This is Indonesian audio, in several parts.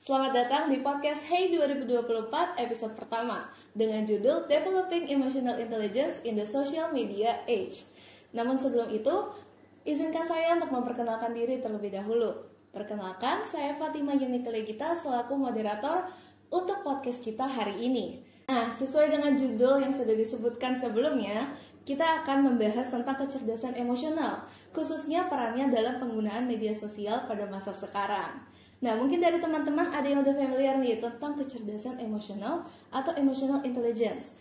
Selamat datang di podcast Hey 2024 episode pertama dengan judul Developing Emotional Intelligence in the Social Media Age. Namun sebelum itu, izinkan saya untuk memperkenalkan diri terlebih dahulu. Perkenalkan, saya Fatima Yunikellegita selaku moderator untuk podcast kita hari ini. Nah, sesuai dengan judul yang sudah disebutkan sebelumnya, kita akan membahas tentang kecerdasan emosional, khususnya perannya dalam penggunaan media sosial pada masa sekarang. Nah, mungkin dari teman-teman ada yang udah familiar nih tentang kecerdasan emosional atau emotional intelligence.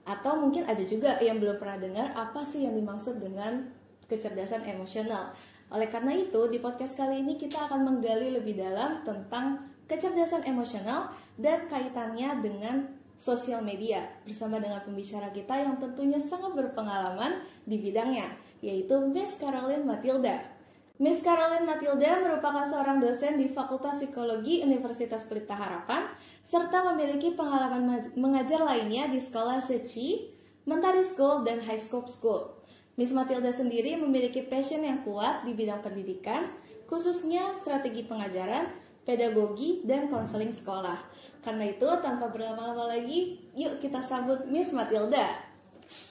Atau mungkin ada juga yang belum pernah dengar apa sih yang dimaksud dengan kecerdasan emosional. Oleh karena itu, di podcast kali ini kita akan menggali lebih dalam tentang kecerdasan emosional dan kaitannya dengan sosial media bersama dengan pembicara kita yang tentunya sangat berpengalaman di bidangnya, yaitu Miss Caroline Matilda. Miss Caroline Matilda merupakan seorang dosen di Fakultas Psikologi Universitas Pelita Harapan serta memiliki pengalaman mengajar lainnya di sekolah Sechi, Mentari School, dan High Scope School. Miss Matilda sendiri memiliki passion yang kuat di bidang pendidikan, khususnya strategi pengajaran, pedagogi, dan konseling sekolah. Karena itu, tanpa berlama-lama lagi, yuk kita sambut Miss Matilda.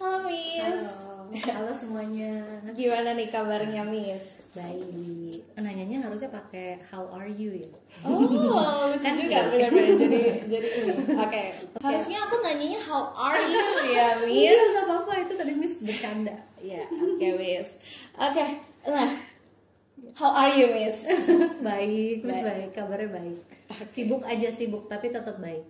Halo Miss. Halo semuanya. Gimana nih kabarnya Miss? Baik. Nanyanya harusnya pakai how are you ya? Oh, lucu Kan juga, benar-benar jadi ini. Oke. Harusnya aku nanyanya how are you ya, Miss? Iya, nggak apa-apa, itu tadi Miss bercanda. Ya, oke, Miss. Oke, nah, how are you, Miss? Baik, Miss baik, kabarnya baik. Sibuk aja sibuk, tapi tetap baik.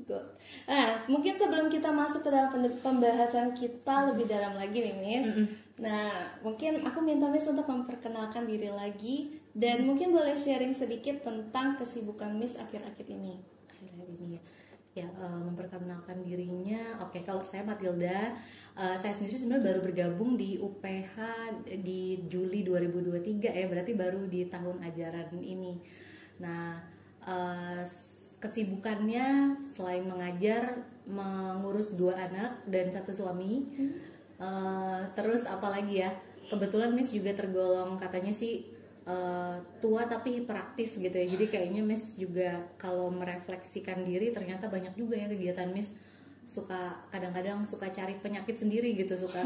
Good. Nah, mungkin sebelum kita masuk ke dalam pembahasan kita lebih dalam lagi nih, Miss. Nah, mungkin aku minta Miss untuk memperkenalkan diri lagi dan mungkin boleh sharing sedikit tentang kesibukan Miss akhir-akhir ini. Akhir-akhir ini ya, memperkenalkan dirinya. Oke, kalau saya Matilda, saya sendiri sebenarnya baru bergabung di UPH di Juli 2023 ya, berarti baru di tahun ajaran ini. Nah, kesibukannya selain mengajar, mengurus 2 anak dan 1 suami. Terus apalagi ya, kebetulan Miss juga tergolong katanya sih tua tapi hiperaktif gitu ya. Jadi kayaknya Miss juga kalau merefleksikan diri ternyata banyak juga ya kegiatan Miss. Kadang-kadang suka cari penyakit sendiri gitu, suka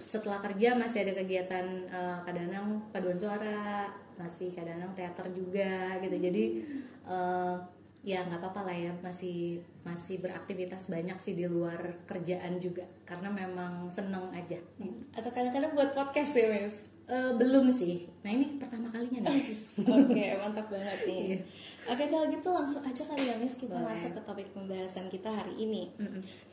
setelah kerja masih ada kegiatan kadang-kadang paduan suara, masih kadang-kadang teater juga gitu. Jadi ya nggak apa-apa lah ya, masih beraktivitas banyak sih di luar kerjaan juga karena memang seneng aja. Atau kadang-kadang buat podcast ya, Miss? Belum sih. Nah, ini pertama kalinya nih. Oke, mantap banget nih. Oke, kalau gitu langsung aja kali ya, Miss, kita masuk ke topik pembahasan kita hari ini.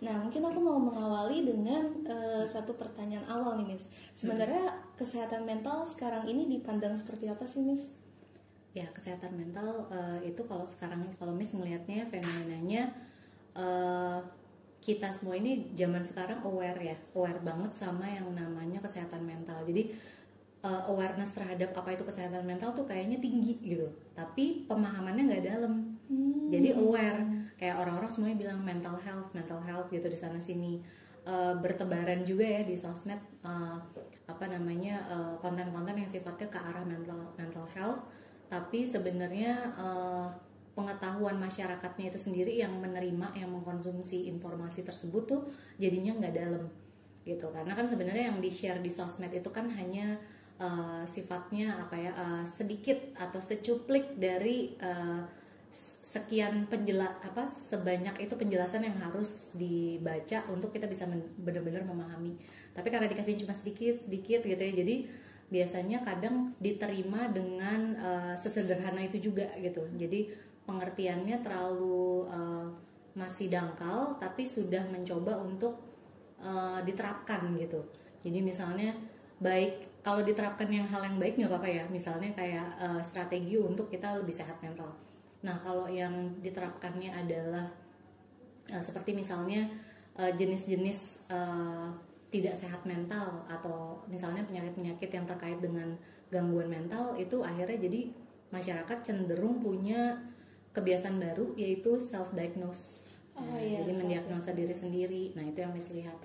Nah, mungkin aku mau mengawali dengan satu pertanyaan awal nih, Miss. Sebenarnya kesehatan mental sekarang ini dipandang seperti apa sih, Miss? Ya, kesehatan mental itu kalau Miss ngelihatnya fenomenanya kita semua ini zaman sekarang aware banget sama yang namanya kesehatan mental. Jadi awareness terhadap apa itu kesehatan mental tuh kayaknya tinggi gitu, tapi pemahamannya nggak dalam. Jadi aware, kayak orang-orang semuanya bilang mental health gitu di sana sini. Bertebaran juga ya di sosmed konten-konten yang sifatnya ke arah mental health. Tapi sebenarnya pengetahuan masyarakatnya itu sendiri yang menerima, yang mengkonsumsi informasi tersebut tuh jadinya nggak dalam gitu. Karena kan sebenarnya yang di-share di sosmed itu kan hanya sifatnya sedikit atau secuplik dari sekian sebanyak itu penjelasan yang harus dibaca untuk kita bisa benar-benar memahami. Tapi karena dikasih cuma sedikit gitu ya, jadi biasanya kadang diterima dengan sesederhana itu juga gitu. Jadi pengertiannya terlalu masih dangkal, tapi sudah mencoba untuk diterapkan gitu. Jadi misalnya baik, kalau diterapkan hal yang baik nggak apa-apa ya, misalnya kayak strategi untuk kita lebih sehat mental. Nah, kalau yang diterapkannya adalah seperti misalnya jenis-jenis tidak sehat mental, atau misalnya penyakit-penyakit yang terkait dengan gangguan mental, itu akhirnya jadi masyarakat cenderung punya kebiasaan baru, yaitu self-diagnose. Jadi mendiagnosa diri sendiri. Nah, itu yang Miss lihat.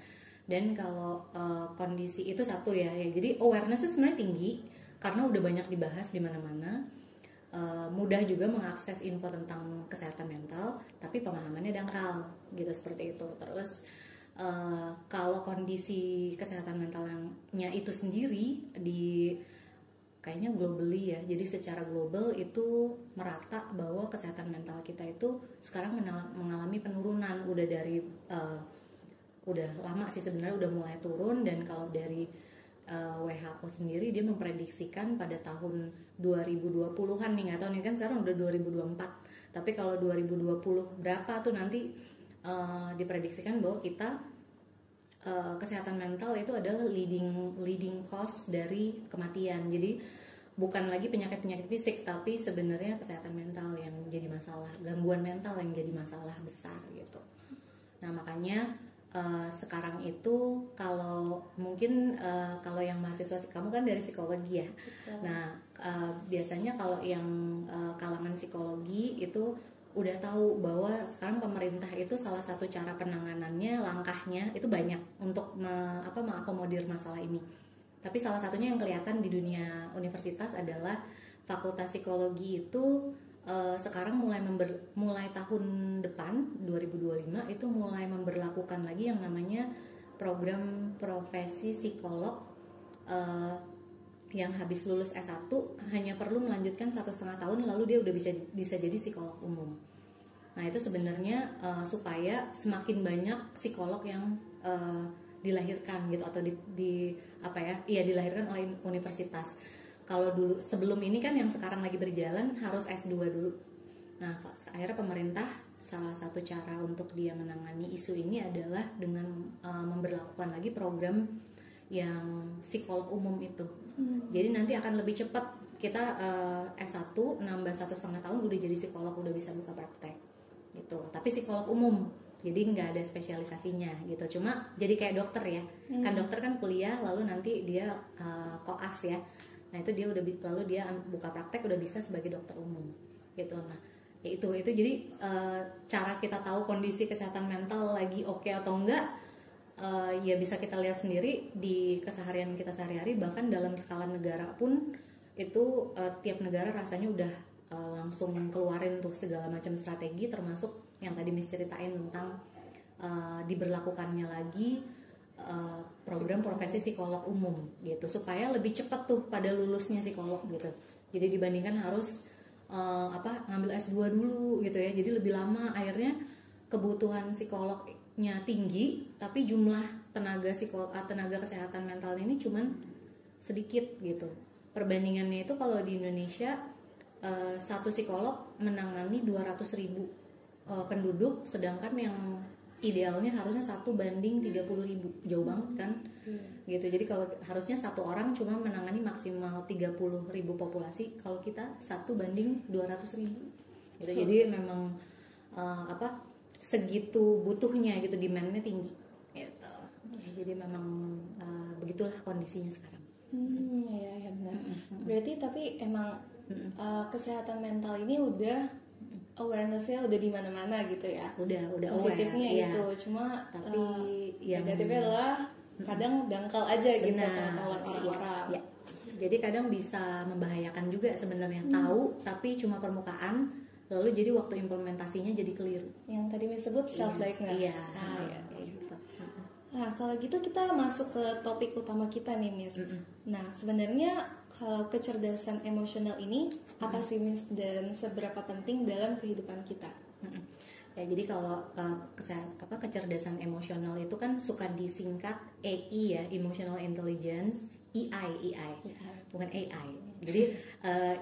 Dan kalau kondisi itu satu ya, jadi awareness itu sebenarnya tinggi karena udah banyak dibahas di mana-mana. mudah juga mengakses info tentang kesehatan mental, tapi pemahamannya dangkal gitu, seperti itu. Terus kalau kondisi kesehatan mentalnya itu sendiri di kayaknya globally ya, jadi secara global itu merata bahwa kesehatan mental kita itu sekarang mengalami penurunan. Udah dari udah lama sih sebenarnya udah mulai turun, dan kalau dari WHO sendiri dia memprediksikan pada tahun 2020-an nih, nggak tahu nih kan sekarang udah 2024, tapi kalau 2020 berapa tuh nanti diprediksikan bahwa kita kesehatan mental itu adalah leading cause dari kematian. Jadi bukan lagi penyakit fisik, tapi sebenarnya kesehatan mental yang jadi masalah, gangguan mental yang jadi masalah besar gitu. Nah makanya sekarang itu kalau mungkin kalau yang mahasiswa, kamu kan dari psikologi ya. Betul. Nah biasanya kalau yang kalangan psikologi itu udah tahu bahwa sekarang pemerintah itu salah satu cara penanganannya, langkahnya itu banyak untuk mengakomodir masalah ini. Tapi salah satunya yang kelihatan di dunia universitas adalah fakultas psikologi itu sekarang mulai tahun depan 2025 itu mulai memberlakukan lagi yang namanya program profesi psikolog, yang habis lulus S1 hanya perlu melanjutkan 1,5 tahun lalu dia udah bisa jadi psikolog umum. Nah itu sebenarnya supaya semakin banyak psikolog yang dilahirkan gitu, atau dilahirkan oleh universitas. Kalau dulu sebelum ini kan yang sekarang lagi berjalan harus S2 dulu. Nah akhirnya pemerintah salah satu cara untuk dia menangani isu ini adalah dengan memberlakukan lagi program yang psikolog umum itu. Jadi nanti akan lebih cepat, kita S1 nambah 1,5 tahun udah jadi psikolog, udah bisa buka praktek gitu. Tapi psikolog umum, jadi nggak ada spesialisasinya gitu. Cuma jadi kayak dokter ya, kan dokter kan kuliah lalu nanti dia koas ya. Nah itu dia lalu dia buka praktek udah bisa sebagai dokter umum gitu. Nah itu jadi cara kita tahu kondisi kesehatan mental lagi oke atau enggak, ya bisa kita lihat sendiri di keseharian kita sehari-hari. Bahkan dalam skala negara pun itu tiap negara rasanya udah langsung keluarin tuh segala macam strategi, termasuk yang tadi Miss ceritain tentang diberlakukannya lagi program profesi psikolog umum gitu, supaya lebih cepat tuh pada lulusnya psikolog gitu. Jadi dibandingkan harus ngambil S2 dulu gitu ya, jadi lebih lama. Akhirnya kebutuhan psikolognya tinggi, tapi jumlah tenaga kesehatan mental ini cuman sedikit gitu. Perbandingannya itu kalau di Indonesia satu psikolog menangani 200.000 penduduk, sedangkan yang idealnya harusnya 1:30.000, jauh banget kan gitu. Jadi kalau harusnya satu orang cuma menangani maksimal 30.000 populasi, kalau kita 1:200.000 gitu. Jadi memang segitu butuhnya gitu, demandnya tinggi gitu. Jadi memang begitulah kondisinya sekarang. Ya benar. Berarti tapi emang kesehatan mental ini udah awareness-nya udah di mana-mana gitu ya. Udah positifnya aware, itu iya. Cuma tapi negatifnya adalah kadang dangkal aja gitu pengetahuan orang-orang. Ya. Jadi kadang bisa membahayakan juga sebenarnya, tahu tapi cuma permukaan, lalu jadi waktu implementasinya jadi keliru. Yang tadi disebut self diagnosis. Iya. Gitu. Nah, kalau gitu kita masuk ke topik utama kita nih, Miss. Nah, sebenarnya kalau kecerdasan emosional ini apa sih, Miss, dan seberapa penting dalam kehidupan kita? Ya, jadi kalau kecerdasan emosional itu kan suka disingkat EI ya, emotional intelligence, EI, bukan AI. Jadi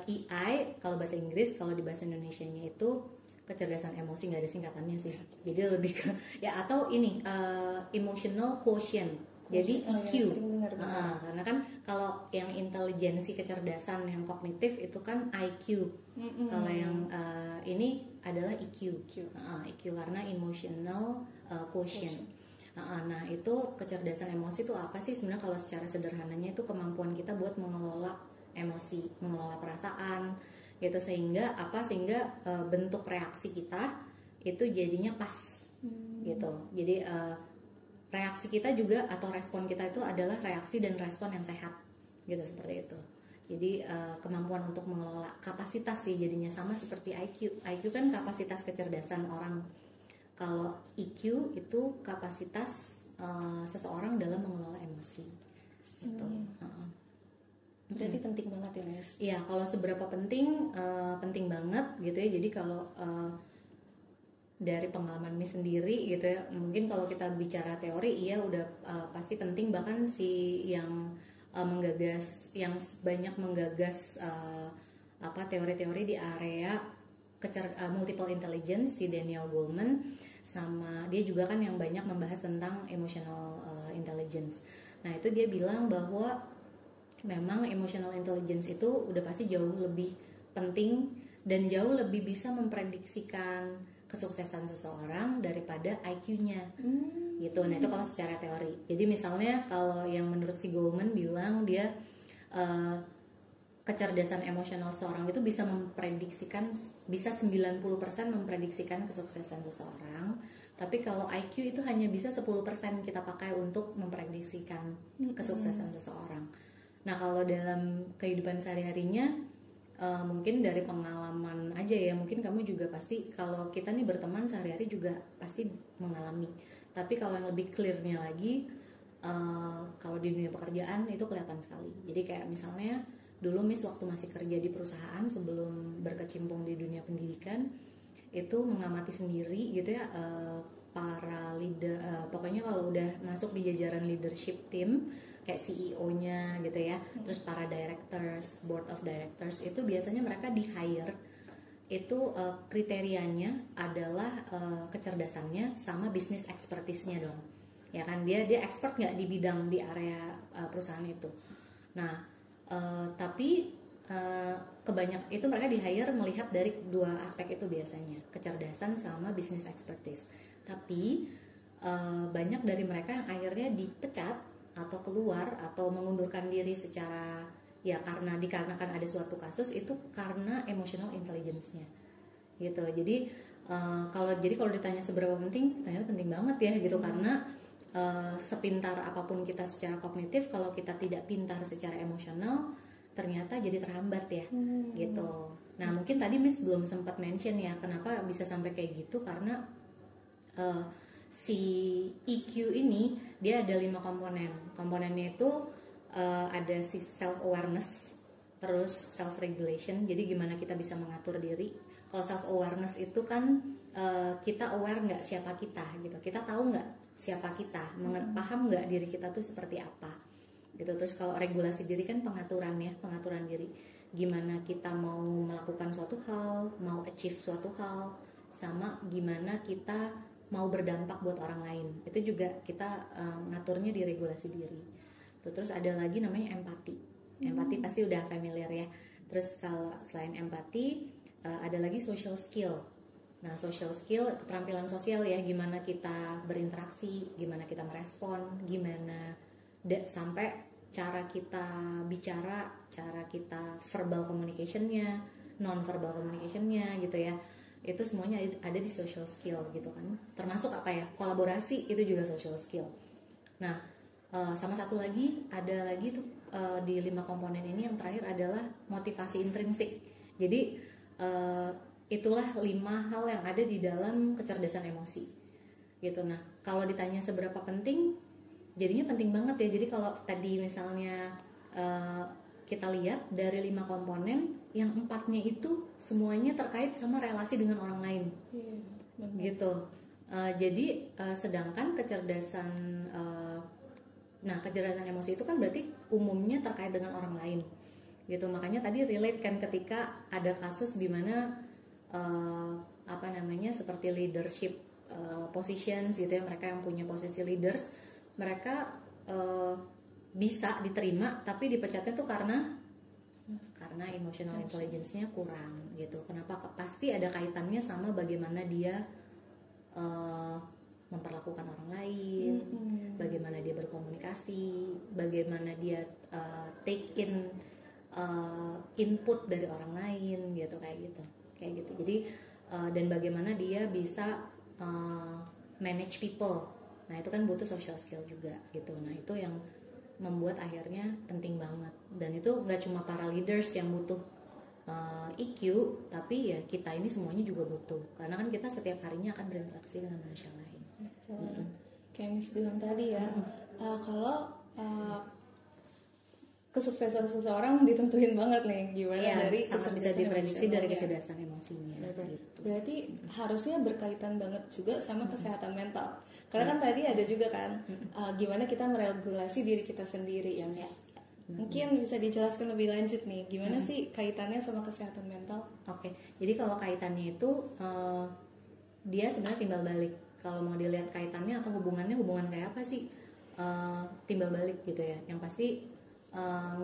EI kalau bahasa Inggris, kalau di bahasa Indonesianya itu kecerdasan emosi, nggak ada singkatannya sih. Jadi lebih ke atau ini emotional quotient. Jadi EQ. Karena kan kalau yang intelijensi kecerdasan yang kognitif itu kan IQ. Kalau yang ini adalah EQ. EQ karena emotional quotient. Nah itu kecerdasan emosi itu apa sih sebenarnya? Kalau secara sederhananya itu kemampuan kita buat mengelola emosi, mengelola perasaan gitu, sehingga bentuk reaksi kita itu jadinya pas gitu. Jadi reaksi kita juga atau respon kita itu adalah reaksi dan respon yang sehat gitu, seperti itu. Jadi kemampuan untuk mengelola kapasitas sih jadinya sama seperti IQ. IQ kan kapasitas kecerdasan orang. Kalau EQ itu kapasitas seseorang dalam mengelola emosi. Gitu. Berarti penting banget ya Miss. Iya, kalau seberapa penting, penting banget gitu ya. Jadi kalau dari pengalaman Miss sendiri gitu ya, mungkin kalau kita bicara teori, iya udah pasti penting. Bahkan si yang menggagas, yang banyak menggagas teori-teori di area multiple intelligence, si Daniel Goleman, sama dia juga kan yang banyak membahas tentang emotional intelligence. Nah itu dia bilang bahwa memang emotional intelligence itu udah pasti jauh lebih penting dan jauh lebih bisa memprediksikan kesuksesan seseorang daripada IQ-nya gitu. Nah itu kalau secara teori. Jadi misalnya kalau yang menurut si Goleman bilang dia kecerdasan emosional seseorang itu bisa memprediksikan, bisa 90% memprediksikan kesuksesan seseorang. Tapi kalau IQ itu hanya bisa 10% kita pakai untuk memprediksikan kesuksesan seseorang. Nah kalau dalam kehidupan sehari-harinya mungkin dari pengalaman aja ya, mungkin kamu juga pasti, kalau kita nih berteman sehari-hari juga pasti mengalami. Tapi kalau yang lebih clearnya lagi, kalau di dunia pekerjaan itu kelihatan sekali. Jadi kayak misalnya dulu Miss waktu masih kerja di perusahaan sebelum berkecimpung di dunia pendidikan, itu mengamati sendiri gitu ya, para leader, pokoknya kalau udah masuk di jajaran leadership team kayak CEO-nya gitu ya, terus para directors, board of directors, itu biasanya mereka di hire itu kriterianya adalah kecerdasannya sama bisnis expertise-nya dong, ya kan, dia expert nggak di bidang di area perusahaan itu. Nah tapi kebanyak itu mereka di hire melihat dari dua aspek itu biasanya, kecerdasan sama bisnis expertise. Tapi banyak dari mereka yang akhirnya dipecat atau keluar atau mengundurkan diri secara ya karena dikarenakan ada suatu kasus itu karena emotional intelligence-nya gitu. Jadi kalau ditanya seberapa penting, ternyata penting banget ya gitu, karena sepintar apapun kita secara kognitif, kalau kita tidak pintar secara emosional ternyata jadi terhambat ya gitu. Nah mungkin tadi Miss belum sempat mention ya kenapa bisa sampai kayak gitu, karena si EQ ini dia ada 5 komponen. Komponennya itu ada si self awareness, terus self regulation, jadi gimana kita bisa mengatur diri. Kalau self awareness itu kan kita aware nggak siapa kita gitu, kita tahu nggak siapa kita, paham nggak diri kita tuh seperti apa gitu. Terus kalau regulasi diri kan pengaturan diri, gimana kita mau melakukan suatu hal, mau achieve suatu hal, sama gimana kita mau berdampak buat orang lain, itu juga kita ngaturnya di regulasi diri. Terus ada lagi namanya empati. Empati pasti udah familiar ya. Terus kalau selain empati ada lagi social skill. Nah social skill keterampilan sosial ya, gimana kita berinteraksi, gimana kita merespon, gimana sampai cara kita bicara, cara kita verbal communication-nya, non verbal communication-nya gitu ya. Itu semuanya ada di social skill gitu kan, termasuk apa ya, kolaborasi itu juga social skill. Nah sama satu lagi ada lagi tuh di 5 komponen ini yang terakhir adalah motivasi intrinsik. Jadi itulah 5 hal yang ada di dalam kecerdasan emosi gitu. Nah kalau ditanya seberapa penting, jadinya penting banget ya. Jadi kalau tadi misalnya kita lihat dari 5 komponen, yang 4-nya itu semuanya terkait sama relasi dengan orang lain, gitu. Jadi sedangkan kecerdasan emosi itu kan berarti umumnya terkait dengan orang lain, gitu. Makanya tadi relate kan ketika ada kasus di mana seperti leadership positions gitu ya, mereka yang punya posisi leaders, mereka bisa diterima tapi dipecatnya tuh karena emotional intelligence-nya kurang gitu. Kenapa? Pasti ada kaitannya sama bagaimana dia memperlakukan orang lain, bagaimana dia berkomunikasi, bagaimana dia take in input dari orang lain gitu, kayak gitu. Jadi dan bagaimana dia bisa manage people. Nah itu kan butuh social skill juga gitu. Nah itu yang membuat akhirnya penting banget. Dan itu nggak cuma para leaders yang butuh EQ, tapi ya kita ini semuanya juga butuh, karena kan kita setiap harinya akan berinteraksi dengan manusia lain. Betul. Kayak Miss bilang tadi ya, kalau kesuksesan seseorang ditentuin banget nih gimana Ya, dari sangat bisa kecerdasan diprediksi dari emosionalnya. kecerdasan emosinya. Gitu. Berarti harusnya berkaitan banget juga sama kesehatan mental. Karena kan tadi ada juga kan gimana kita meregulasi diri kita sendiri ya, Miss. Mungkin bisa dijelaskan lebih lanjut nih, gimana sih kaitannya sama kesehatan mental? Oke, jadi kalau kaitannya itu dia sebenarnya timbal balik. Kalau mau dilihat kaitannya atau hubungan kayak apa sih, timbal balik gitu ya. Yang pasti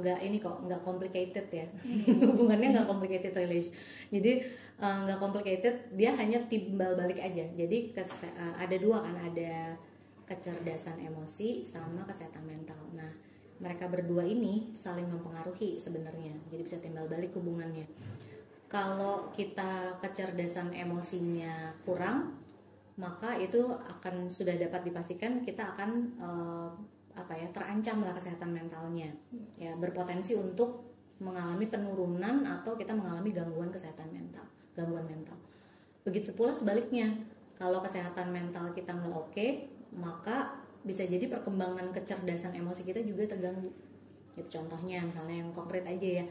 nggak ini kok, nggak complicated ya. Hubungannya nggak complicated relation. Jadi nggak complicated, dia hanya timbal balik aja. Jadi ada dua kan, ada kecerdasan emosi sama kesehatan mental. Nah, mereka berdua ini saling mempengaruhi sebenarnya. Jadi bisa timbal balik hubungannya. Kalau kita kecerdasan emosinya kurang, maka itu akan sudah dapat dipastikan kita akan terancam lah kesehatan mentalnya, ya berpotensi untuk mengalami penurunan atau kita mengalami gangguan mental. Begitu pula sebaliknya, kalau kesehatan mental kita nggak oke, maka bisa jadi perkembangan kecerdasan emosi kita juga terganggu. Itu contohnya, misalnya yang konkret aja ya,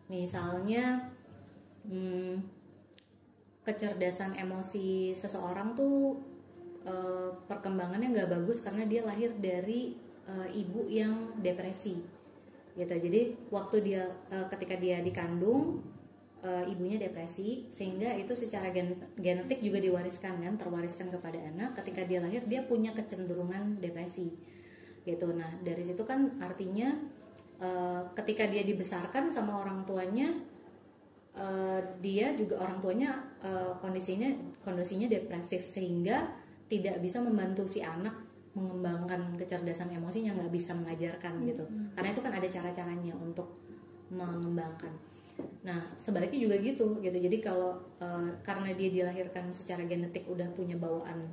misalnya kecerdasan emosi seseorang tuh perkembangannya nggak bagus karena dia lahir dari ibu yang depresi gitu. Jadi waktu dia ketika dia dikandung, ibunya depresi, sehingga itu secara genetik juga diwariskan kan, terwariskan kepada anak. Ketika dia lahir dia punya kecenderungan depresi gitu. Nah dari situ kan artinya ketika dia dibesarkan sama orang tuanya, dia juga orang tuanya kondisinya depresif, sehingga tidak bisa membantu si anak mengembangkan kecerdasan emosinya, nggak bisa mengajarkan gitu, karena itu kan ada cara-caranya untuk mengembangkan. Nah sebaliknya juga gitu. Jadi kalau karena dia dilahirkan secara genetik udah punya bawaan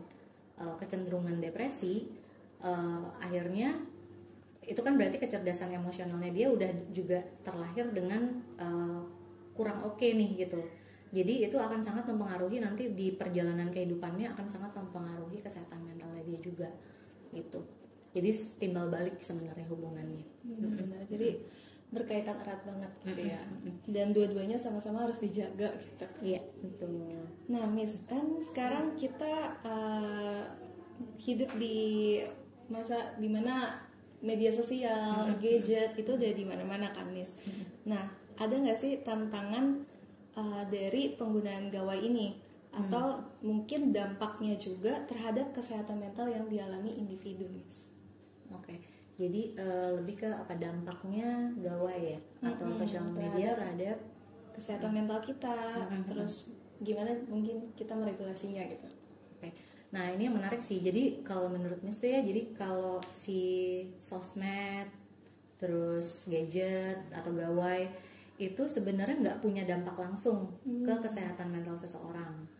kecenderungan depresi, akhirnya itu kan berarti kecerdasan emosionalnya dia udah juga terlahir dengan kurang oke nih gitu. Jadi itu akan sangat mempengaruhi nanti di perjalanan kehidupannya, akan sangat mempengaruhi kesehatan mentalnya dia juga gitu. Jadi timbal balik sebenarnya hubungannya. Benar, jadi berkaitan erat banget gitu ya. Dan dua-duanya sama-sama harus dijaga gitu. Iya, betul. Nah, Miss, kan sekarang kita hidup di masa dimana media sosial, gadget itu udah di mana-mana kan, Miss. Nah, ada nggak sih tantangan dari penggunaan gawai ini? Atau mungkin dampaknya juga terhadap kesehatan mental yang dialami individu, Miss? Oke, jadi lebih ke apa dampaknya gawai ya, atau sosial media terhadap kesehatan mental kita, terus gimana mungkin kita meregulasinya gitu. Oke, nah ini yang menarik sih. Jadi kalau menurut Miss tuh ya, jadi kalau si sosmed, terus gadget atau gawai itu sebenarnya nggak punya dampak langsung ke kesehatan mental seseorang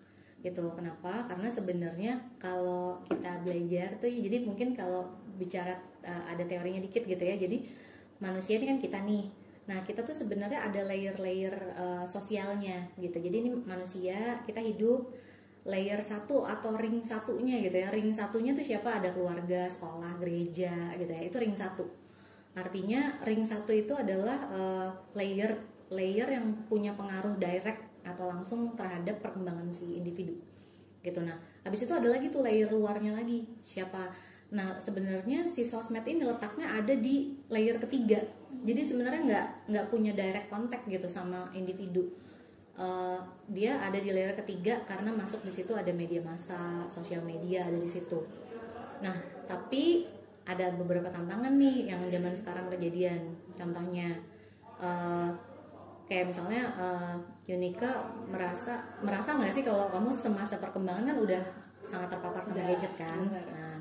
gitu. Kenapa? Karena sebenarnya kalau kita belajar tuh, jadi mungkin kalau bicara ada teorinya dikit gitu ya. Jadi manusia ini kan kita nih. Nah kita tuh sebenarnya ada layer-layer sosialnya gitu. Jadi ini manusia, kita hidup layer satu atau ring satunya gitu ya. Ring satunya tuh siapa? Ada keluarga, sekolah, gereja gitu ya. Itu ring satu. Artinya ring satu itu adalah layer yang punya pengaruh direct atau langsung terhadap perkembangan si individu gitu. Nah habis itu ada lagi tuh layer luarnya lagi, siapa? Nah sebenarnya si sosmed ini letaknya ada di layer ketiga. Jadi sebenarnya nggak punya direct contact gitu sama individu. Dia ada di layer ketiga karena masuk di situ ada media massa, sosial media ada di situ. Nah tapi ada beberapa tantangan nih yang zaman sekarang kejadian. Contohnya kayak misalnya Yunika merasa nggak sih kalau kamu semasa perkembangan kan udah sangat terpapar sama gadget kan? Nah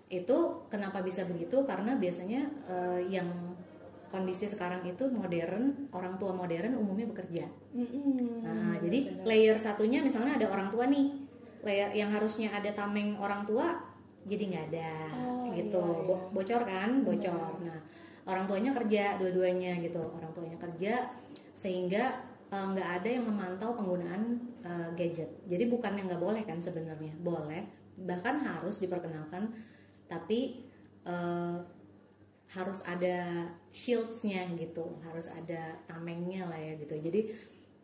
itu kenapa bisa begitu? Karena biasanya yang kondisi sekarang itu modern, orang tua modern umumnya bekerja. Nah jadi layer satunya misalnya ada orang tua nih, layer yang harusnya ada tameng orang tua jadi nggak ada gitu. Bocor kan, bocor. Nah orang tuanya kerja dua-duanya gitu, orang tuanya kerja sehingga nggak ada yang memantau penggunaan gadget. Jadi bukannya nggak boleh kan, sebenarnya boleh, bahkan harus diperkenalkan, tapi harus ada shields-nya gitu, harus ada tamengnya lah ya gitu. Jadi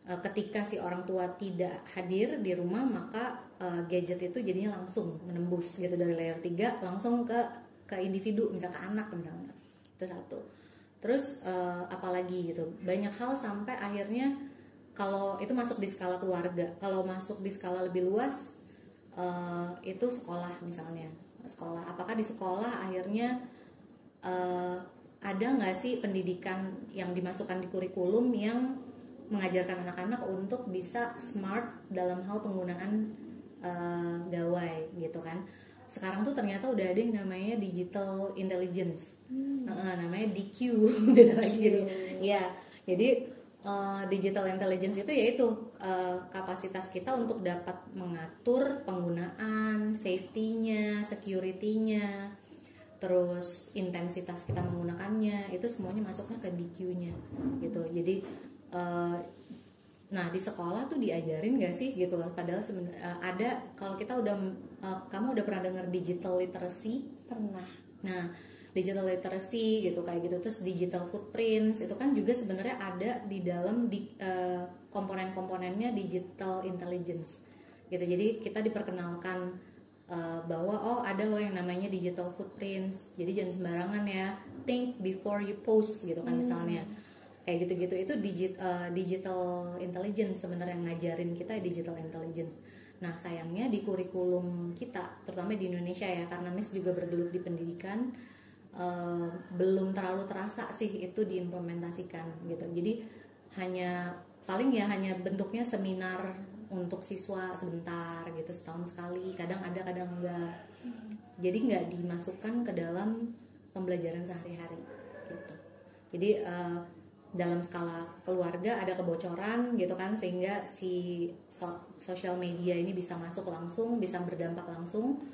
ketika si orang tua tidak hadir di rumah, maka gadget itu jadinya langsung menembus gitu dari layer 3 langsung ke individu, misalnya ke anak misalnya. Itu satu. Terus apalagi gitu, banyak hal sampai akhirnya kalau itu masuk di skala keluarga, kalau masuk di skala lebih luas itu sekolah misalnya. Sekolah, apakah di sekolah akhirnya ada nggak sih pendidikan yang dimasukkan di kurikulum yang mengajarkan anak-anak untuk bisa smart dalam hal penggunaan gawai gitu kan. Sekarang tuh ternyata udah ada yang namanya digital intelligence, namanya DQ beda lagi jadi ya. Jadi digital intelligence itu yaitu kapasitas kita untuk dapat mengatur penggunaan, safety-nya, security-nya, terus intensitas kita menggunakannya, itu semuanya masuknya ke DQ-nya gitu. Jadi nah di sekolah tuh diajarin gak sih gitu loh, padahal sebenarnya ada. Kalau kita udah kamu udah pernah dengar digital literacy? Pernah. Nah digital literacy gitu kayak gitu, terus digital footprints itu kan juga sebenarnya ada di dalam komponen-komponennya digital intelligence gitu. Jadi kita diperkenalkan bahwa oh ada loh yang namanya digital footprints, jadi jangan sembarangan ya, think before you post gitu kan misalnya, kayak gitu-gitu. Itu digital intelligence sebenarnya, yang ngajarin kita digital intelligence. Nah sayangnya di kurikulum kita terutama di Indonesia ya, karena Miss juga bergelut di pendidikan, belum terlalu terasa sih itu diimplementasikan gitu. Jadi paling hanya bentuknya seminar untuk siswa sebentar gitu, setahun sekali, kadang ada kadang enggak. Jadi nggak dimasukkan ke dalam pembelajaran sehari-hari gitu. Jadi dalam skala keluarga ada kebocoran gitu kan, sehingga si sosial media ini bisa masuk langsung, bisa berdampak langsung.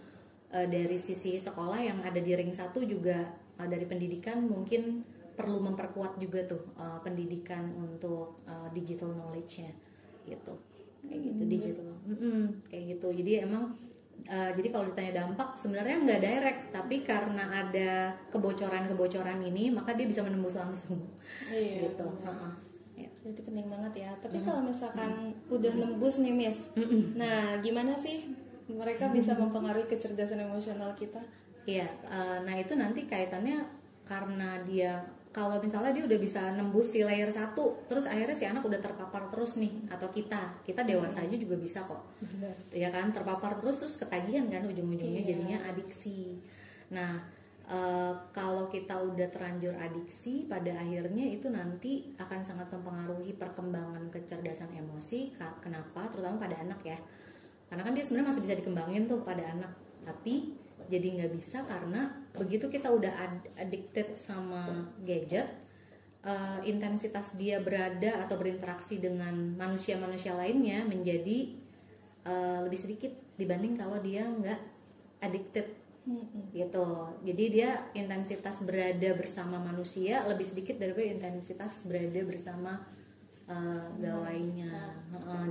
Dari sisi sekolah yang ada di ring 1 juga dari pendidikan mungkin perlu memperkuat juga tuh pendidikan untuk digital knowledge-nya gitu. Kayak gitu digital kayak gitu. Jadi emang jadi kalau ditanya dampak sebenarnya nggak direct, tapi karena ada kebocoran ini maka dia bisa menembus langsung. Iya, gitu. Ya. Jadi penting banget ya. Tapi kalau misalkan udah nembus nih Miss, nah gimana sih mereka bisa mempengaruhi kecerdasan emosional kita? Iya, nah itu nanti kaitannya karena dia, kalau misalnya dia udah bisa nembus si layer 1, terus akhirnya si anak udah terpapar terus nih, atau kita dewasa aja juga bisa kok. Benar. Ya kan, terpapar terus ketagihan kan ujung-ujungnya, jadinya adiksi. Nah kalau kita udah terlanjur adiksi, pada akhirnya itu nanti akan sangat mempengaruhi perkembangan kecerdasan emosi. Kenapa? Terutama pada anak ya, karena kan dia sebenarnya masih bisa dikembangin tuh pada anak, tapi jadi nggak bisa karena begitu kita udah addicted sama gadget, intensitas dia berada atau berinteraksi dengan manusia-manusia lainnya menjadi lebih sedikit dibanding kalau dia nggak addicted gitu. Jadi dia intensitas berada bersama manusia lebih sedikit daripada intensitas berada bersama gawainya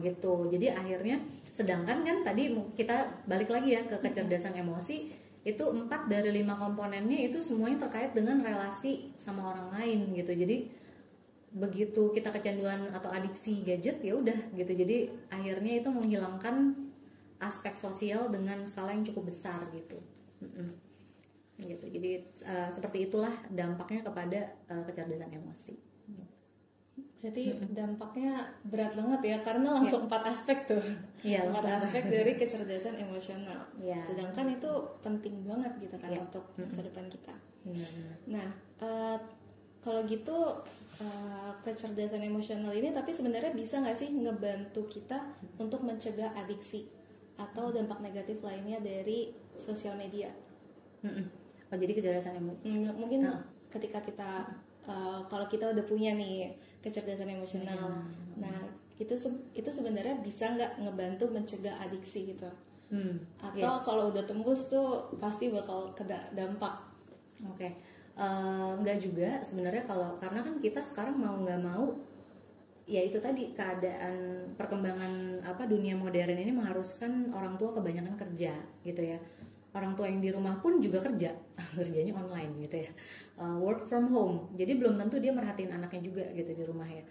gitu. Jadi akhirnya, sedangkan kan tadi kita balik lagi ya ke kecerdasan emosi, itu 4 dari 5 komponennya itu semuanya terkait dengan relasi sama orang lain gitu. Jadi begitu kita kecanduan atau adiksi gadget ya udah gitu. Jadi akhirnya itu menghilangkan aspek sosial dengan skala yang cukup besar gitu. Gitu. Jadi seperti itulah dampaknya kepada kecerdasan emosi. Berarti dampaknya berat banget ya, karena langsung 4 aspek tuh. Iya, 4 aspek dari kecerdasan emosional. Iya. Sedangkan itu penting banget gitu kan untuk masa depan kita. Nah, kalau gitu kecerdasan emosional ini tapi sebenarnya bisa nggak sih ngebantu kita untuk mencegah adiksi atau dampak negatif lainnya dari sosial media? Oh, jadi kecerdasan emosi. Mungkin ketika kita kalau kita udah punya nih kecerdasan emosional, nah itu sebenarnya bisa nggak ngebantu mencegah adiksi gitu? Atau kalau udah tembus tuh pasti bakal kena dampak? Oke. Nggak juga sebenarnya, kalau karena kan kita sekarang mau nggak mau ya itu tadi, keadaan perkembangan dunia modern ini mengharuskan orang tua kebanyakan kerja gitu ya. Orang tua yang di rumah pun juga kerja kerjanya online gitu ya. Work from home, jadi belum tentu dia merhatiin anaknya juga gitu di rumah ya,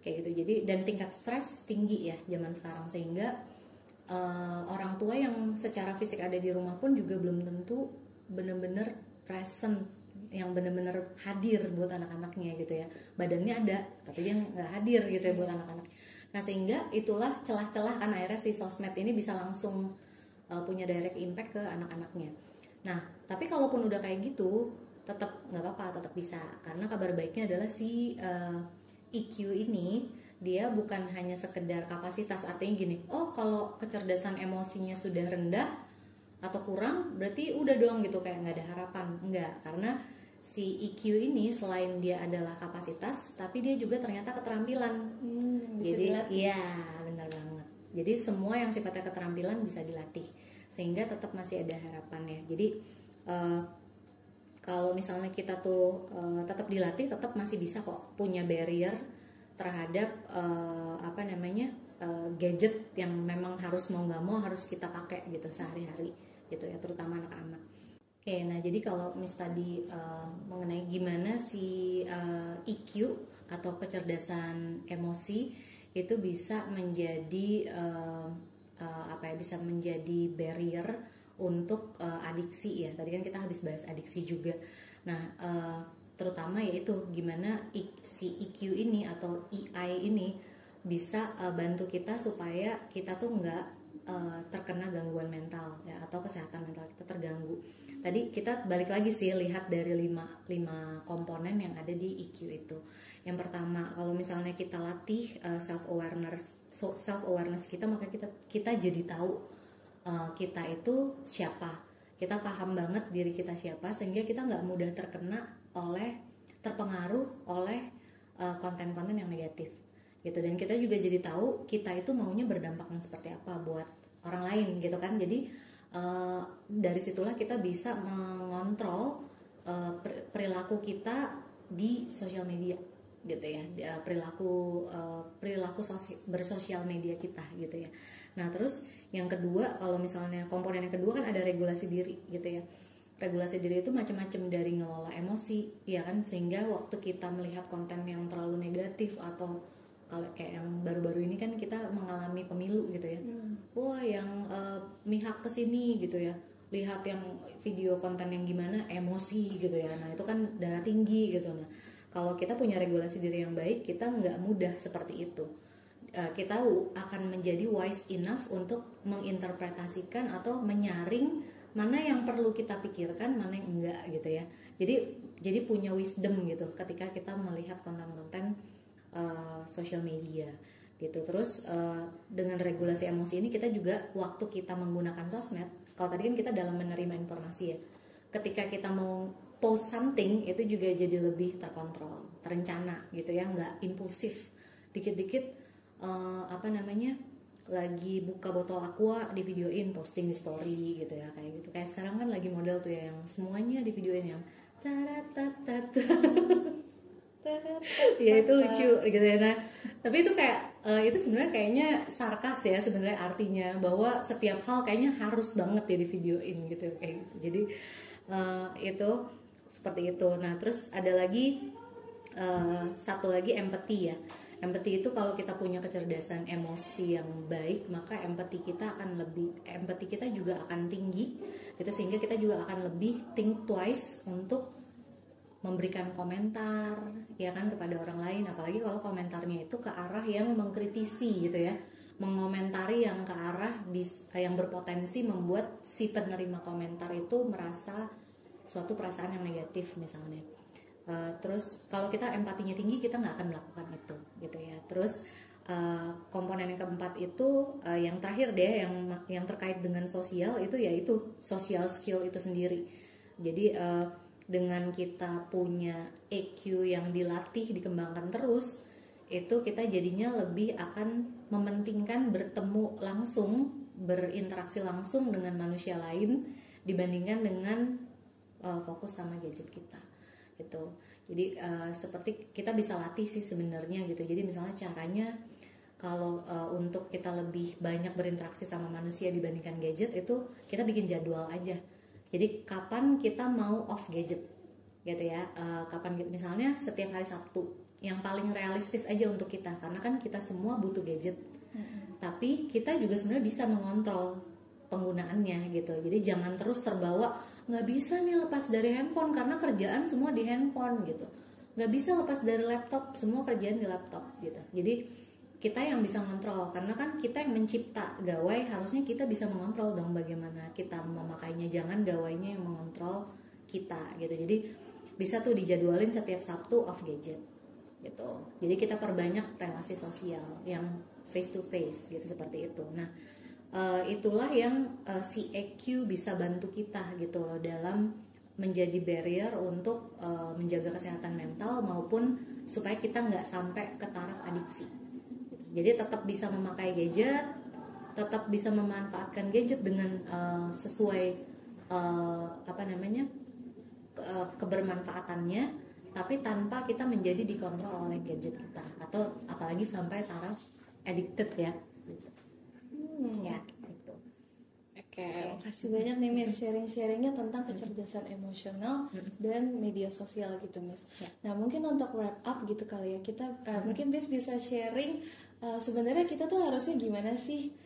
kayak gitu. Jadi dan tingkat stres tinggi ya zaman sekarang, sehingga orang tua yang secara fisik ada di rumah pun juga belum tentu bener-bener present, yang bener-bener hadir buat anak-anaknya gitu ya. Badannya ada tapi dia nggak hadir gitu ya buat anak-anak. Nah sehingga itulah celah-celah kan akhirnya si sosmed ini bisa langsung punya direct impact ke anak-anaknya. Nah tapi kalaupun udah kayak gitu tetap nggak apa-apa, tetap bisa, karena kabar baiknya adalah si EQ ini dia bukan hanya sekedar kapasitas. Artinya gini, oh kalau kecerdasan emosinya sudah rendah atau kurang berarti udah dong gitu, kayak nggak ada harapan. Enggak, karena si EQ ini selain dia adalah kapasitas tapi dia juga ternyata keterampilan. Jadi iya benar banget, jadi semua yang sifatnya keterampilan bisa dilatih, sehingga tetap masih ada harapan ya. Jadi kalau misalnya kita tuh tetap dilatih, tetap masih bisa kok punya barrier terhadap gadget yang memang harus mau nggak mau harus kita pakai gitu sehari-hari gitu ya, terutama anak-anak. Oke, nah jadi kalau tadi mengenai gimana si EQ atau kecerdasan emosi itu bisa menjadi bisa menjadi barrier untuk adiksi ya. Tadi kan kita habis bahas adiksi juga. Nah terutama yaitu gimana si EQ ini atau EI ini bisa bantu kita supaya kita tuh nggak terkena gangguan mental ya, atau kesehatan mental kita terganggu. Tadi kita balik lagi sih lihat dari 5 komponen yang ada di EQ itu. Yang pertama, kalau misalnya kita latih self awareness kita, maka kita jadi tahu kita itu siapa. Kita paham banget diri kita siapa, sehingga kita nggak mudah terpengaruh oleh konten-konten yang negatif gitu. Dan kita juga jadi tahu kita itu maunya berdampak yang seperti apa buat orang lain gitu kan. Jadi dari situlah kita bisa mengontrol perilaku kita di sosial media gitu ya, perilaku bersosial media kita gitu ya. Nah terus yang kedua, kalau misalnya komponen yang kedua kan ada regulasi diri gitu ya. Regulasi diri itu macam-macam, dari ngelola emosi ya kan, sehingga waktu kita melihat konten yang terlalu negatif, atau kalau kayak yang baru-baru ini kan kita mengalami pemilu gitu ya, wah yang mihak kesini gitu ya, lihat yang video konten yang gimana emosi gitu ya. Nah itu kan darah tinggi gitu. Nah kalau kita punya regulasi diri yang baik, kita nggak mudah seperti itu. Kita akan menjadi wise enough untuk menginterpretasikan atau menyaring mana yang perlu kita pikirkan, mana yang enggak gitu ya. Jadi punya wisdom gitu ketika kita melihat konten-konten social media gitu. Terus dengan regulasi emosi ini kita juga waktu kita menggunakan sosmed, kalau tadi kan kita dalam menerima informasi ya, ketika kita mau post something itu juga jadi lebih terkontrol, terencana gitu ya, nggak impulsif. Dikit-dikit lagi buka botol aqua di videoin, posting di story gitu ya, kayak gitu. Kayak sekarang kan lagi model tuh ya yang semuanya di videoin yang taratat ya itu lucu gitu ya. Nah tapi itu kayak itu sebenarnya kayaknya sarkas ya sebenarnya, artinya bahwa setiap hal kayaknya harus banget ya di videoin gitu kayak gitu. Jadi itu seperti itu. Nah terus ada lagi satu lagi, empati ya. Empati itu kalau kita punya kecerdasan emosi yang baik, maka empati kita juga akan tinggi gitu, sehingga kita juga akan lebih think twice untuk memberikan komentar ya kan kepada orang lain, apalagi kalau komentarnya itu ke arah yang mengkritisi gitu ya, mengomentari yang ke arah yang berpotensi membuat si penerima komentar itu merasa suatu perasaan yang negatif misalnya. Terus kalau kita empatinya tinggi, kita nggak akan melakukan itu gitu ya. Terus komponen yang keempat itu yang terakhir deh, yang terkait dengan sosial itu, yaitu social skill itu sendiri. Jadi dengan kita punya EQ yang dilatih, dikembangkan terus, itu kita jadinya lebih akan mementingkan bertemu langsung, berinteraksi langsung dengan manusia lain dibandingkan dengan fokus sama gadget kita gitu. Jadi seperti kita bisa latih sih sebenarnya gitu. Jadi misalnya caranya kalau untuk kita lebih banyak berinteraksi sama manusia dibandingkan gadget, itu kita bikin jadwal aja. Jadi kapan kita mau off gadget gitu ya. Kapan misalnya setiap hari Sabtu yang paling realistis aja untuk kita, karena kan kita semua butuh gadget. Tapi kita juga sebenarnya bisa mengontrol penggunaannya gitu. Jadi jangan terus terbawa, nggak bisa nih lepas dari handphone karena kerjaan semua di handphone gitu, nggak bisa lepas dari laptop, semua kerjaan di laptop gitu. Jadi kita yang bisa mengontrol, karena kan kita yang mencipta gawai, harusnya kita bisa mengontrol dong bagaimana kita memakainya, jangan gawainya yang mengontrol kita gitu. Jadi bisa tuh dijadwalin setiap Sabtu off gadget gitu. Jadi kita perbanyak relasi sosial yang face to face gitu, seperti itu. Nah itulah yang si EQ bisa bantu kita gitu loh, dalam menjadi barrier untuk menjaga kesehatan mental maupun supaya kita nggak sampai ke taraf adiksi. Jadi tetap bisa memakai gadget, tetap bisa memanfaatkan gadget dengan sesuai kebermanfaatannya, tapi tanpa kita menjadi dikontrol oleh gadget kita, atau apalagi sampai taraf addicted ya. Ya, gitu. Oke, makasih banyak nih Miss sharing-sharingnya tentang kecerdasan emosional dan media sosial gitu Miss. Nah mungkin untuk wrap up gitu kali ya, kita mungkin Miss bisa sharing sebenarnya kita tuh harusnya gimana sih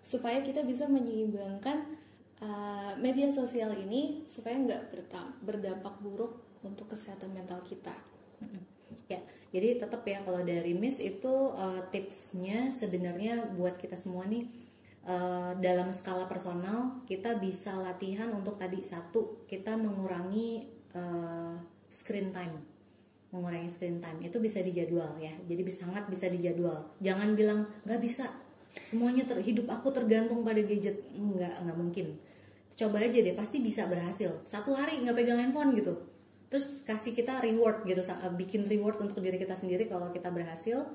supaya kita bisa menyeimbangkan media sosial ini supaya nggak berdampak buruk untuk kesehatan mental kita. Ya, jadi tetap ya kalau dari Miss itu tipsnya sebenarnya buat kita semua nih, dalam skala personal kita bisa latihan untuk tadi, satu, kita mengurangi screen time. Mengurangi screen time itu bisa dijadwal ya, jadi sangat bisa dijadwal. Jangan bilang nggak bisa, semuanya hidup aku tergantung pada gadget. Nggak mungkin. Coba aja deh, pasti bisa berhasil. Satu hari nggak pegang handphone gitu, terus kasih kita reward gitu, bikin reward untuk diri kita sendiri kalau kita berhasil.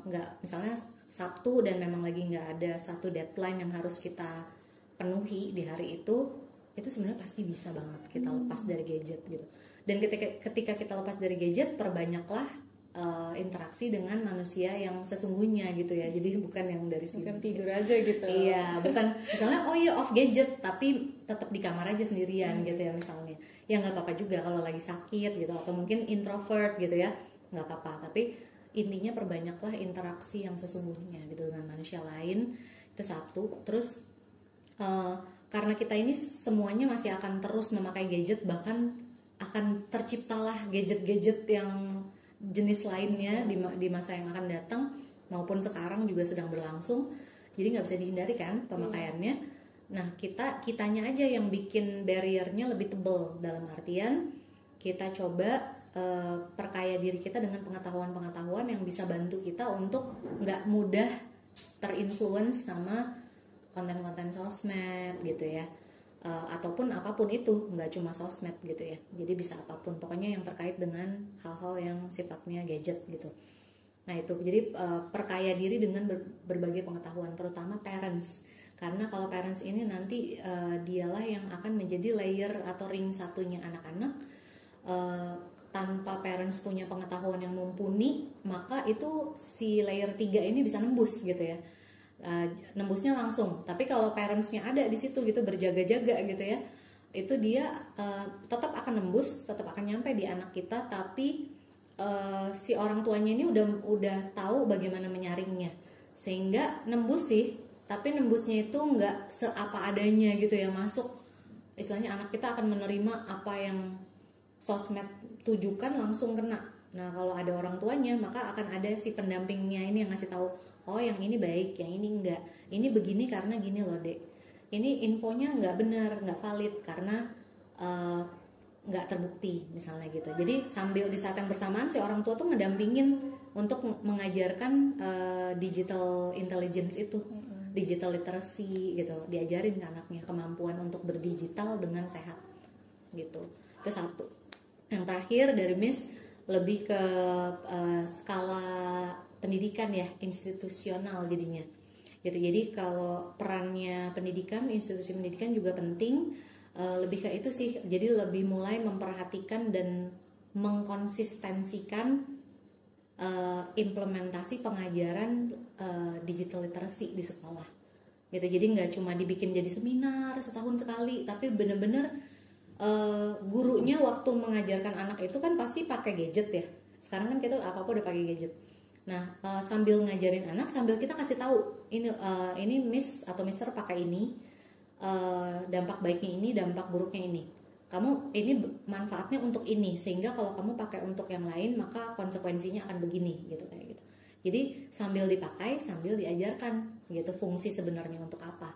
Nggak, misalnya Sabtu dan memang lagi nggak ada satu deadline yang harus kita penuhi di hari itu sebenarnya pasti bisa banget kita lepas dari gadget gitu. Dan ketika kita lepas dari gadget, perbanyaklah interaksi dengan manusia yang sesungguhnya gitu ya. Jadi bukan yang dari sini, bukan tidur aja gitu. Iya, bukan misalnya off gadget tapi tetap di kamar aja sendirian gitu ya misalnya. Ya nggak apa-apa juga kalau lagi sakit gitu, atau mungkin introvert gitu ya, nggak apa-apa. Tapi intinya perbanyaklah interaksi yang sesungguhnya gitu dengan manusia lain, itu satu. Terus karena kita ini semuanya masih akan terus memakai gadget, bahkan akan terciptalah gadget-gadget yang jenis lainnya di masa yang akan datang maupun sekarang juga sedang berlangsung. Jadi nggak bisa dihindari kan pemakaiannya. Nah kitanya aja yang bikin barriernya lebih tebal, dalam artian kita coba perkaya diri kita dengan pengetahuan-pengetahuan yang bisa bantu kita untuk nggak mudah terinfluence sama konten-konten sosmed gitu ya. Ataupun apapun itu, nggak cuma sosmed gitu ya, jadi bisa apapun pokoknya yang terkait dengan hal-hal yang sifatnya gadget gitu. Nah itu jadi perkaya diri dengan berbagai pengetahuan, terutama parents, karena kalau parents ini nanti dialah yang akan menjadi layer atau ring satunya anak-anak. Tanpa parents punya pengetahuan yang mumpuni, maka itu si layer 3 ini bisa nembus gitu ya. Nembusnya langsung. Tapi kalau parentsnya ada di situ gitu, berjaga-jaga gitu ya, itu dia tetap akan nembus, tetap akan nyampe di anak kita. Tapi si orang tuanya ini udah tahu bagaimana menyaringnya, sehingga nembus sih, tapi nembusnya itu nggak seapa adanya gitu ya, masuk. Istilahnya anak kita akan menerima apa yang sosmed tujukan, langsung kena. Nah kalau ada orang tuanya, maka akan ada si pendampingnya ini yang ngasih tahu, oh yang ini baik, yang ini enggak, ini begini karena gini loh dek, ini infonya nggak benar, nggak valid karena nggak terbukti misalnya gitu. Jadi sambil di saat yang bersamaan si orang tua tuh ngedampingin untuk mengajarkan digital intelligence itu, digital literacy gitu, diajarin ke anaknya kemampuan untuk berdigital dengan sehat gitu. Itu satu. Yang terakhir dari Miss lebih ke skala pendidikan ya, institusional jadinya gitu. Jadi kalau perannya pendidikan, institusi pendidikan juga penting. Lebih ke itu sih, jadi lebih mulai memperhatikan dan mengkonsistensikan implementasi pengajaran digital literacy di sekolah gitu. Jadi nggak cuma dibikin jadi seminar setahun sekali, tapi bener-bener gurunya waktu mengajarkan anak itu kan pasti pakai gadget ya. Sekarang kan kita apa-apa udah pakai gadget. Nah, sambil ngajarin anak, sambil kita kasih tahu ini Miss atau Mister pakai ini, dampak baiknya ini, dampak buruknya ini. Kamu ini manfaatnya untuk ini, sehingga kalau kamu pakai untuk yang lain maka konsekuensinya akan begini gitu, kayak gitu. Jadi sambil dipakai, sambil diajarkan gitu fungsi sebenarnya untuk apa.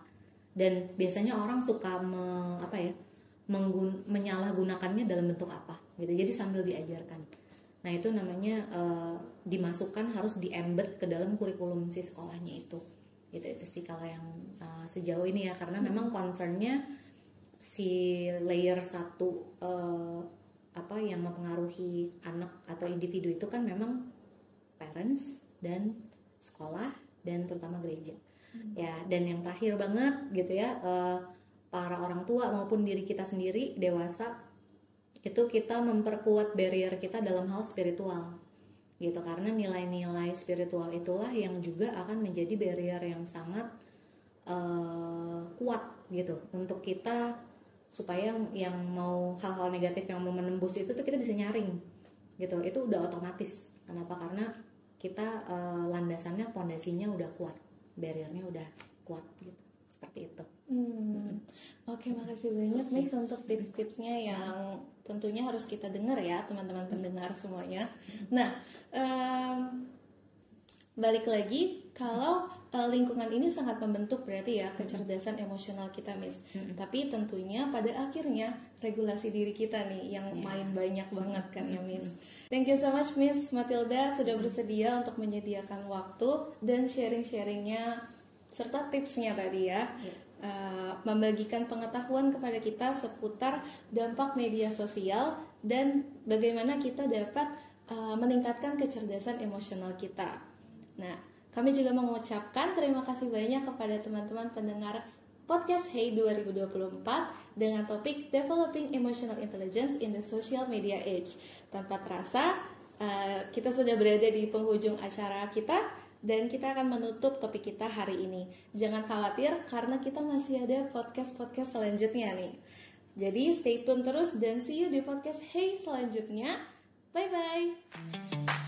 Dan biasanya orang suka menyalahgunakannya dalam bentuk apa gitu. Jadi sambil diajarkan. Nah, itu namanya dimasukkan, harus di-embed ke dalam kurikulum si sekolahnya itu. Itu sih kalau yang sejauh ini ya, karena memang concernnya si layer 1 yang mempengaruhi anak atau individu itu kan memang parents dan sekolah dan terutama gereja. Ya, dan yang terakhir banget gitu ya, para orang tua maupun diri kita sendiri dewasa itu kita memperkuat barrier kita dalam hal spiritual gitu, karena nilai-nilai spiritual itulah yang juga akan menjadi barrier yang sangat kuat gitu untuk kita, supaya yang mau hal-hal negatif yang mau menembus itu tuh kita bisa nyaring gitu. Itu udah otomatis. Kenapa? Karena kita landasannya, pondasinya udah kuat, barriernya udah kuat gitu, seperti itu. Oke, makasih banyak Miss untuk tips-tipsnya yang tentunya harus kita dengar ya teman-teman pendengar semuanya. Nah, balik lagi, kalau lingkungan ini sangat membentuk berarti ya kecerdasan emosional kita Miss. Tapi tentunya pada akhirnya regulasi diri kita nih yang main banyak banget kan ya Miss. Thank you so much Miss Matilda sudah bersedia untuk menyediakan waktu dan sharing-sharingnya serta tipsnya tadi ya. Membagikan pengetahuan kepada kita seputar dampak media sosial dan bagaimana kita dapat meningkatkan kecerdasan emosional kita. Nah, kami juga mengucapkan terima kasih banyak kepada teman-teman pendengar podcast Hey 2024 dengan topik Developing Emotional Intelligence in the Social Media Age. Tanpa terasa, kita sudah berada di penghujung acara kita dan kita akan menutup topik kita hari ini. Jangan khawatir karena kita masih ada podcast-podcast selanjutnya nih. Jadi stay tune terus dan see you di podcast Hey selanjutnya. Bye-bye.